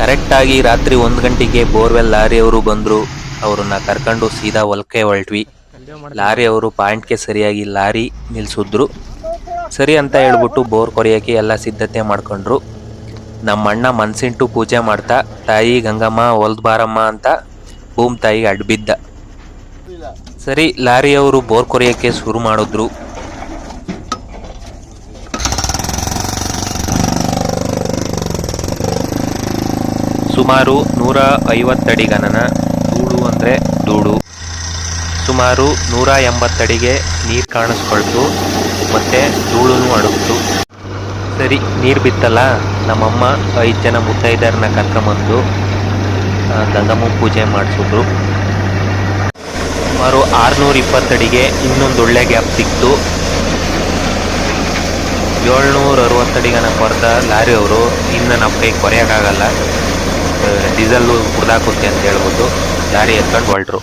ಕರೆಕ್ಟಾಗಿ ರಾತ್ರಿ 1 ಗಂಟೆಗೆ ಬೋರ್ವೆಲ್ ಲಾರಿಯವರು ಬಂದರು. ಅವ್ರನ್ನ ಕರ್ಕೊಂಡು ಸೀದಾ ಹೊಲಕ್ಕೆ ಹೊರಟ್ವಿ. ಲಾರಿ ಅವರು ಪಾಯಿಂಟ್ಗೆ ಸರಿಯಾಗಿ ಲಾರಿ ನಿಲ್ಸಿದ್ರು. ಸರಿ ಅಂತ ಹೇಳ್ಬಿಟ್ಟು ಬೋರ್ ಕೊರೆಯೋಕ್ಕೆ ಎಲ್ಲ ಸಿದ್ಧತೆ ಮಾಡ್ಕೊಂಡ್ರು. ನಮ್ಮ ಅಣ್ಣ ಮನ್ಸಿಂಟು ಪೂಜೆ ಮಾಡ್ತಾ ತಾಯಿ ಗಂಗಮ್ಮ ಹೊಲ್ದ್ ಬಾರಮ್ಮ ಅಂತ ಭೂಮ್ ತಾಯಿಗೆ ಅಡ್ಬಿದ್ದ. ಸರಿ ಲಾರಿಯವರು ಬೋರ್ ಕೊರೆಯೋಕ್ಕೆ ಶುರು ಮಾಡಿದ್ರು. ಸುಮಾರು 150 ಅಡಿ ಗಣನ ಧೂಳು ಅಂದರೆ ಧೂಳು. ಸುಮಾರು 180 ಅಡಿಗೆ ನೀರು ಕಾಣಿಸ್ಕೊಳ್ತು, ಮತ್ತೆ ಧೂಳುನು ಅಡುಕ್ತು. ಸರಿ ನೀರು ಬಿತ್ತಲ್ಲ, ನಮ್ಮಮ್ಮ 5 ಜನ ಮುತ್ತೈದರನ್ನ ಕರ್ಕೊಂಬಂದು ಗಂಗಮ್ಮ ಪೂಜೆ ಮಾಡಿಸಿದ್ರು. ಸುಮಾರು 620 ಅಡಿಗೆ ಇನ್ನೊಂದು ಒಳ್ಳೆ ಗ್ಯಾಪ್ ಸಿಕ್ತು. 760 ಅಡಿಗನ ಕೊರೆದ ಲಾರಿ ಅವರು ಇನ್ನು ನಮ್ಮ ಕೈ ಕೊರೆಯೋಕ್ಕಾಗಲ್ಲ, ಡೀಸೆಲ್ಲು ಕುಡ್ದಾಕುತ್ತೆ ಅಂತ ಹೇಳ್ಬಿಟ್ಟು ಲಾರಿ ಎತ್ಕೊಂಡು ಹೊರಟ್ರು.